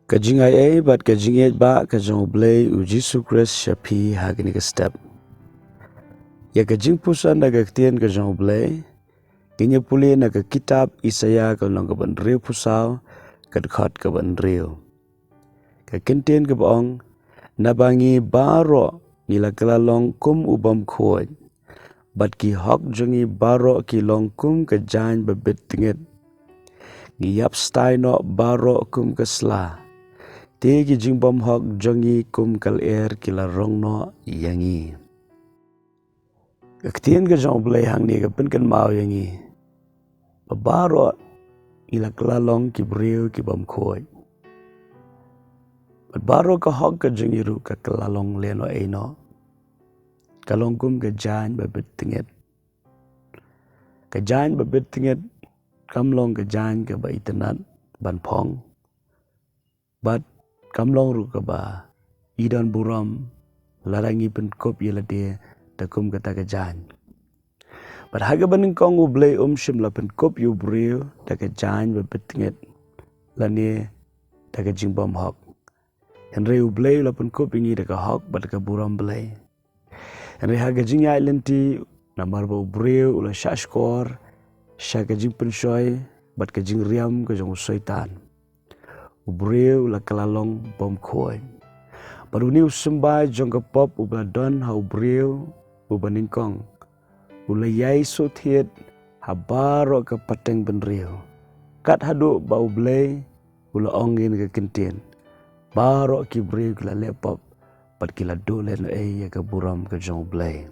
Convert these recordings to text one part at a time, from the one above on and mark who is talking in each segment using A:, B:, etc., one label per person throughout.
A: Kajingai bat kajinget ba kajong Blei u Jesu Christ shapi hagini ka step. Ya jingpuson na ktien kajong Blei, kinya puli na kitab Isaya kalong kaban riu pusaw kadkot kaban riu. Ktien kabong nabangi baro nila kalalong kum ubam kuoj, bat ki hok jongi baro ki long kum ka jain babit tingit. Ngiyap stai no baro kum kasla. Tegi jingbom hok jongi kum kal kila rong no yangi. Ktien ka jong Blei hang ni ka pen kan mau yangi. Babaro ila kalalong ki briu ki bom koi. Baro ka hok ka jongi ru ka kalalong leno eno. Kalong kum ka jain babit tingit. Ka jain babit tingit kamlong ka jain ka ba itanat ban pong. Bat kamlong ru ka ba idan buram larangi pen kop yela dia takum kata ka jain. Bat haga baning kong U Blei shim la pen kop yu briu ta ka jain babit tingit lani ta ka jingbom hok. Henry U Blei la pen kop ingi ta ka hok bat ka buram Blei. Henry haga jingai lenti namar ba U briu ula shashkor sha ka jingpen shoy bat ka jingriam ka jong soitan. U briu la kalalong bom koi. Baru ni usembai jong ka pop ubla don ha U briu ubaning kong. Ula yai so thiet habaro ka pateng benriu. Kat hadu ba U Blei ula ongin ka kentien. Baro ki briu kila lepop pat kila dole no ya ka buram ka jong Blei.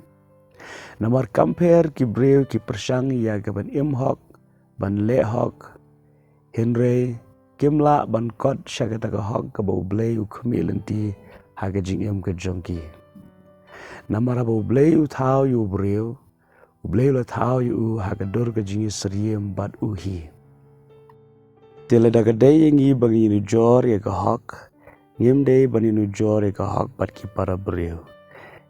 A: Namar kamper ki briu ki persang ya ka ban hok ban le hok. Henry kimla ban kot syakata ka hok ka ba U Blei u kumilenti haga jing ka jongki. Namara ba U Blei u thao yu briu. U Blei la thao yu haga dor ka jingi seriem bat uhi. Tila daga day yangi bangi nu jor ya ka hok. Ngim day bani nu jor ya ka hok bat ki para briu.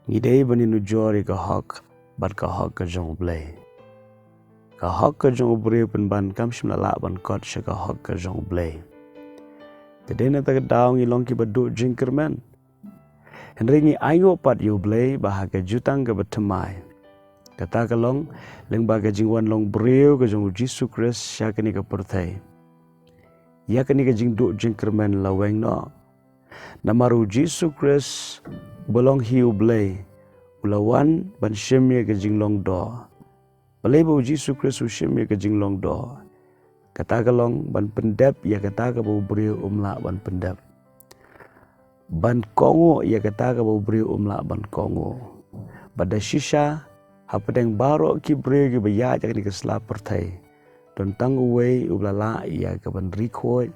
A: Ngi day bani nu jor ya ka hok bat ka hok ka jong Blei. Ka hok ka jong briu pen ban kam shimla la ban kot sya ka hok ka jong Blei. Tadai na taga daw ngi long ki badu jingkermen. Henry ngi ayo pat U Blei bahaga jutang ka batamai. Kata ka long leng baga jingwan long briu ka jong Jesu Christ sya ka ni ka perthai. Ya ka ni ka jingdu jingkermen laweng no. Namaru Jesu Christ bolong hi U Blei. Ulawan ban syemye ka jinglong do. Balai ba Jesu Christ u syemye ka jinglong do. Kata ka long ban pendep ya kata ka ba briu umla ban pendep. Ban kongo ya kata ka ba briu umla ban kongo. Bada shisha hapadeng baro ki briu ki baya jak ni ka sla perthai. Don tang uwei ublala ya ka ban rikhoy.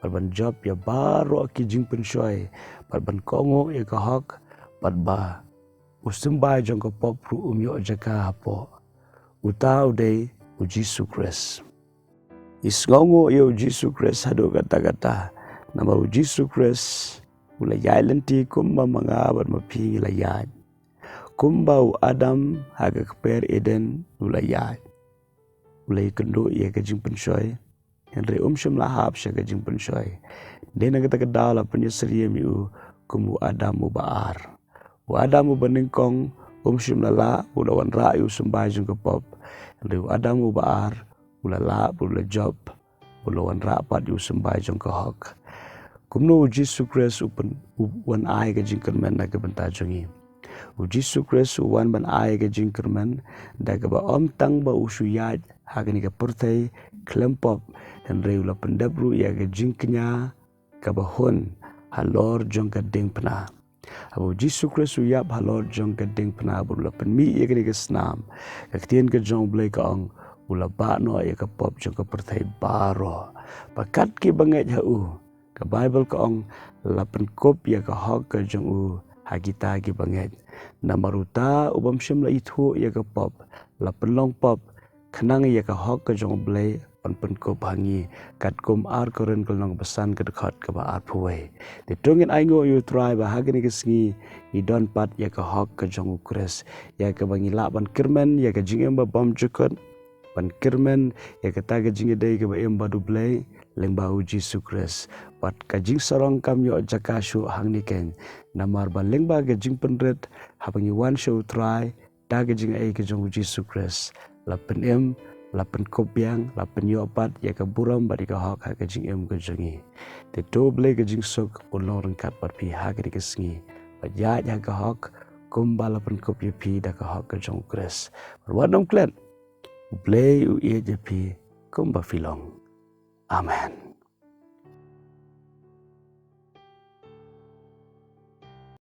A: Ban job ya baro ki jingpen shoy. Ban kongo ya ka hok. Ba usimbai jong ka pop ru umyo jaka hapo. Utau day u Jesu Christ. Isngongo ya u Jesu Christ hado kata-kata. Nama u Jesu Christ ula yai lenti kumba mga bat mapingi la yai. Kumba u Adam haga keper Eden ula yai. Ula ikendo ya ka jingpen shoy. Henry shim lahap sya ka jingpen shoy. Dena kata daw la penyesriem yu kumu Adam u baar. U Adam u baningkong shim lala ula wan ra yu sembai jung ka pop. Henry u Adam u baar ula la ula job ula wan ra pat yu sembai jung ka hok. Kumno u Jesu Christ u wan ai ka jingkermen na ka benta jungi. U Jesu Christ u wan ban ai ka jingkermen da ka ba om tang ba u suyat hagani ka perthai klempop Henry ula pendabru ya ka jingknya ka ba hon halor jong ka ding pena. Abu Jesu Christ u yap halor jong ka ding pena ula penmi ya ka ni ka snam. Ka ktien ka jong Blei ka ong ula ba no ya ka pop jong ka perthai baro. Pakat ki banget ha u. Ka Bible ka ong lapan kop ya ka hok ka jong u hagita ki banget. Namaruta ubam syem la ithu ya ka pop. Lapan long pop kenang ya ka hok ka jong Blei pan kop hangi kat kum ar koren kelong besan ke dekat ke ba ar puai. Ditungin aingo yu try ba hagani ke sengi i don pat ya ka hok ka jong Christ. Ya ka bangi la ban kirmen ya ka jingem ba bom jukot ban kirmen ya ka taga jingi dai ke ba em ba du Blei lengba u Jesu Kris pat kajing sorong kam yo jakashu hang niken namar ba lengba gajing penret habangi wan show try da gajing ai gajong Jesu Kris lapen em lapen kopiang lapen yo pat ya ka buram ba ka hok ha gajing em gajongi te to ble gajing sok ulong rengkat pat pi ha ga kesngi ba ya ka hok kumba lapen kopya pi da ka hok gajong Kris wadom klet Blei u ia jepi kumba filong. Amen.